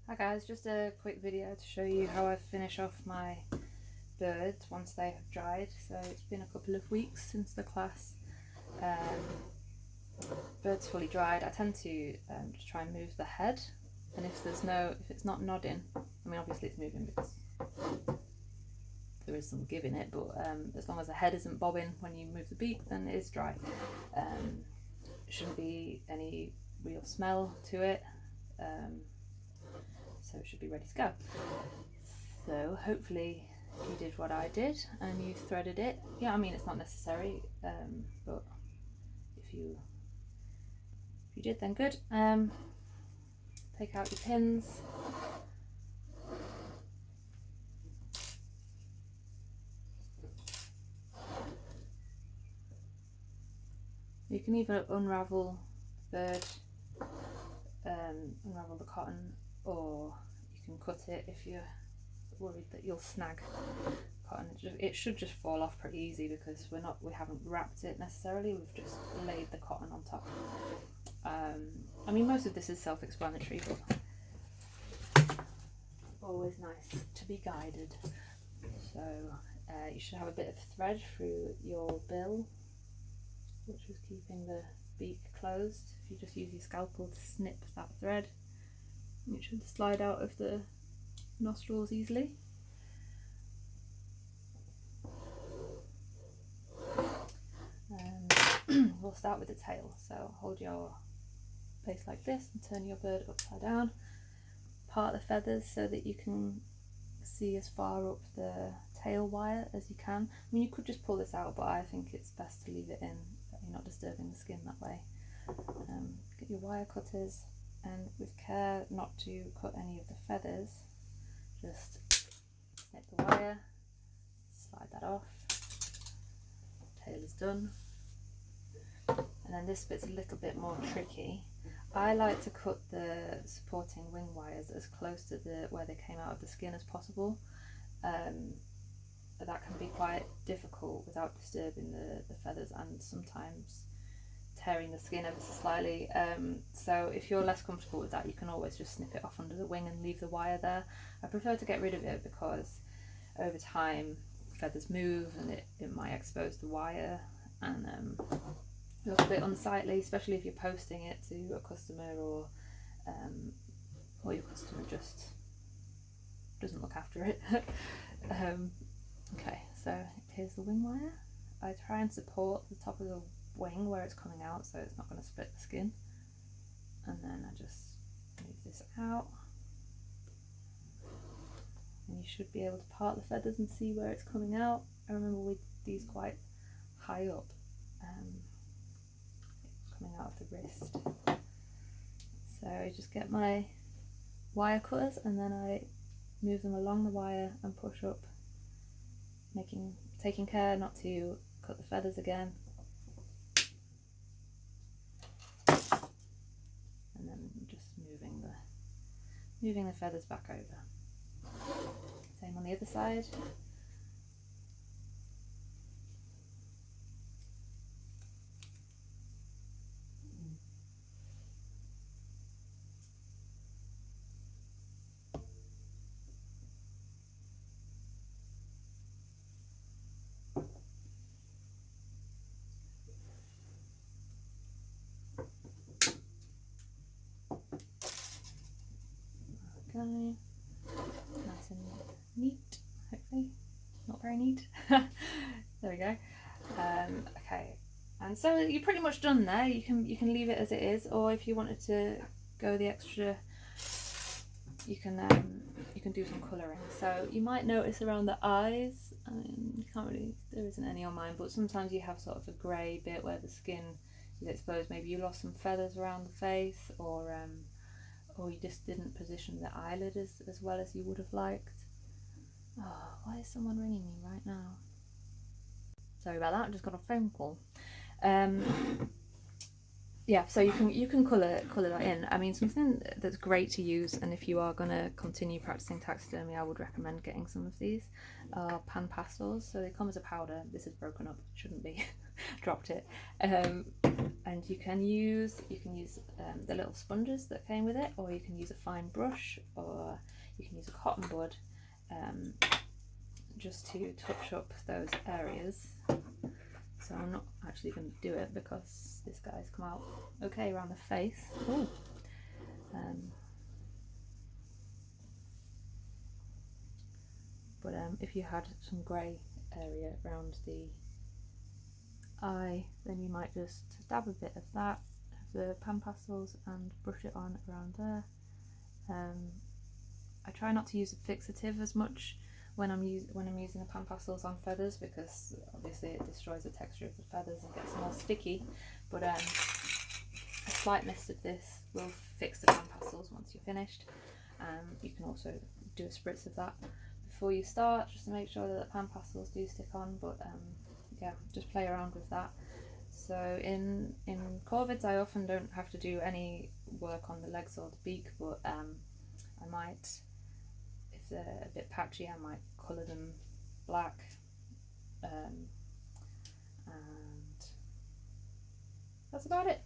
Hi guys, just a quick video to show you how I finish off my birds once they have dried. So it's been a couple of weeks since the class. Birds fully dried. I tend to just try and move the head, and if it's not nodding, I mean obviously it's moving because there is some give in it, but as long as the head isn't bobbing when you move the beak, then it is dry. Shouldn't be any real smell to it. So it should be ready to go. So hopefully you did what I did and you threaded it. Yeah, I mean it's not necessary, but if you did, then good. Take out your pins. You can either unravel the bird, unravel the cotton, or you can cut it if you're worried that you'll snag cotton. It should just fall off pretty easy because we haven't wrapped it necessarily, we've just laid the cotton on top. I mean most of this is self-explanatory, but always nice to be guided. So you should have a bit of thread through your bill, which is keeping the beak closed. If you just use your scalpel to snip that thread, it should slide out of the nostrils easily. We'll start with the tail. So hold your face like this and turn your bird upside down. Part the feathers so that you can see as far up the tail wire as you can. I mean you could just pull this out, but I think it's best to leave it in, that you're not disturbing the skin that way. Get your wire cutters, and with care not to cut any of the feathers, just snip the wire, slide that off, tail is done. And then this bit's a little bit more tricky. I like to cut the supporting wing wires as close to where they came out of the skin as possible. That can be quite difficult without disturbing the feathers and sometimes tearing the skin ever so slightly. So if you're less comfortable with that, you can always just snip it off under the wing and leave the wire there. I prefer to get rid of it because over time feathers move and it might expose the wire and look a bit unsightly, especially if you're posting it to a customer or your customer just doesn't look after it. Okay, so here's the wing wire. I try and support the top of the wing where it's coming out so it's not going to split the skin, and then I just move this out, and you should be able to part the feathers and see where it's coming out. I remember with these quite high up, coming out of the wrist. So I just get my wire cutters and then I move them along the wire and push up, taking care not to cut the feathers again, and then just moving the feathers back over. Same on the other side. Okay, nice and neat, hopefully. Not very neat. There we go. Okay, and so you're pretty much done there. You can leave it as it is, or if you wanted to go the extra, you can do some colouring. So you might notice around the eyes, I mean, you can't really, there isn't any on mine, but sometimes you have sort of a grey bit where the skin is exposed. Maybe you lost some feathers around the face, or you just didn't position the eyelid as well as you would have liked. Oh, why is someone ringing me right now? Sorry about that, I just got a phone call. Yeah, so you can colour that in. I mean, something that's great to use, and if you are going to continue practicing taxidermy, I would recommend getting some of these pan pastels. So they come as a powder. This is broken up, it shouldn't be. dropped it. And you can use the little sponges that came with it, or you can use a fine brush, or you can use a cotton bud, just to touch up those areas. So I'm not actually going to do it because this guy's come out okay around the face. Ooh. But if you had some grey area around the eye, then you might just dab a bit of that, of the pan pastels, and brush it on around there. I try not to use a fixative as much when I'm using the pan pastels on feathers, because obviously it destroys the texture of the feathers and gets them all sticky. But a slight mist of this will fix the pan pastels once you're finished. You can also do a spritz of that before you start, just to make sure that the pan pastels do stick on. But yeah, just play around with that. So in corvids, I often don't have to do any work on the legs or the beak, but I might, if they're a bit patchy, I might colour them black, and that's about it.